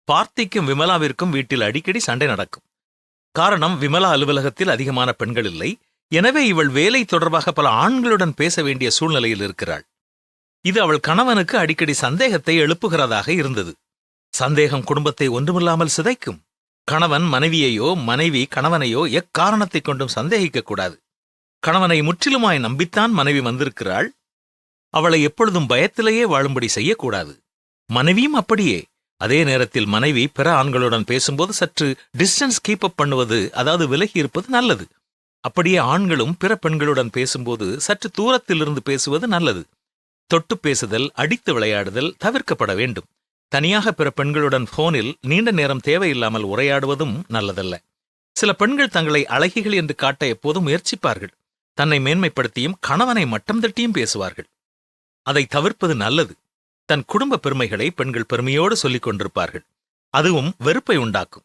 பார்த்திக்கும் விமலாவிற்கும் வீட்டில் அடிக்கடி சண்டை நடக்கும். காரணம், விமலா அலுவலகத்தில் அதிகமான பெண்கள் இல்லை. எனவே இவள் வேலை தொடர்பாக பல ஆண்களுடன் பேச வேண்டிய சூழ்நிலையில் இருக்கிறாள். இது அவள் கணவனுக்கு அடிக்கடி சந்தேகத்தை எழுப்புகிறதாக இருந்தது. சந்தேகம் குடும்பத்தை ஒன்றுமில்லாமல் சிதைக்கும். கணவன் மனைவியையோ மனைவி கணவனையோ எக்காரணத்தைக் கொண்டும் சந்தேகிக்கக்கூடாது. கணவனை முற்றிலுமாய் நம்பித்தான் மனைவி வந்திருக்கிறாள். அவளை எப்பொழுதும் பயத்திலேயே வாழும்படி செய்யக்கூடாது. மனைவியும் அப்படியே. அதே நேரத்தில் மனைவி பிற ஆண்களுடன் பேசும்போது சற்று டிஸ்டன்ஸ் கீப் அப் பண்ணுவது, அதாவது விலகி இருப்பது நல்லது. அப்படியே ஆண்களும் பிற பெண்களுடன் பேசும்போது சற்று தூரத்திலிருந்து பேசுவது நல்லது. தொட்டு பேசுதல், அடித்து விளையாடுதல் தவிர்க்கப்பட வேண்டும். தனியாக பிற பெண்களுடன் போனில் நீண்ட நேரம் தேவையில்லாமல் உரையாடுவதும் நல்லதல்ல. சில பெண்கள் தங்களை அழகிகள் என்று காட்ட எப்போதும் முயற்சிப்பார்கள். தன்னை மேன்மைப்படுத்தியும் கணவனை மட்டம் தட்டியும் பேசுவார்கள். அதை தவிர்ப்பது நல்லது. தன் குடும்ப பெருமைகளை பெண்கள் பெருமையோடு சொல்லிக் கொண்டிருப்பார்கள். அதுவும் வெறுப்பை உண்டாக்கும்.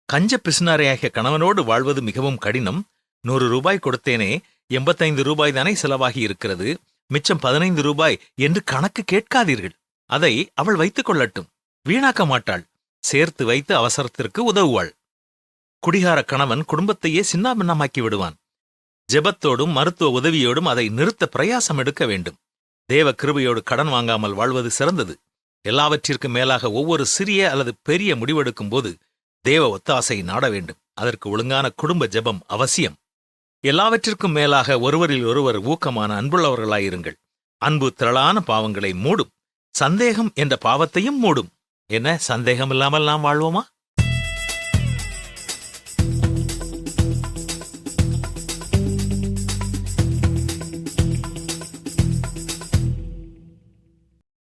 கஞ்ச பிசுனாரையாகிய கணவனோடு வாழ்வது மிகவும் கடினம். 100 ரூபாய் கொடுத்தேனே, 85 ரூபாய் தானே செலவாகி இருக்கிறது, மிச்சம் 15 ரூபாய் என்று கணக்கு கேட்காதீர்கள். அதை அவள் வைத்துக் கொள்ளட்டும். வீணாக்க மாட்டாள். சேர்த்து வைத்து அவசரத்திற்கு உதவுவாள். குடிகார கணவன் குடும்பத்தையே சின்னாபின்னமாக்கி விடுவான். ஜெபத்தோடும் மருத்துவ உதவியோடும் அதை நிறுத்த பிரயாசம் எடுக்க வேண்டும். தேவ கிருபையோடு கடன் வாங்காமல் வாழ்வது சிறந்தது. எல்லாவற்றிற்கும் மேலாக ஒவ்வொரு சிறிய அல்லது பெரிய முடிவெடுக்கும் போது தேவ ஒத்தாசை நாட வேண்டும். அதற்கு ஒழுங்கான குடும்ப ஜெபம் அவசியம். எல்லாவற்றிற்கும் மேலாக ஒருவரில் ஒருவர் ஊக்கமான அன்புள்ளவர்களாயிருங்கள். அன்பு திரளான பாவங்களை மூடும். சந்தேகம் என்ற பாவத்தையும் மூடும். என்ன, சந்தேகம் இல்லாமல் நாம் வாழ்வோமா?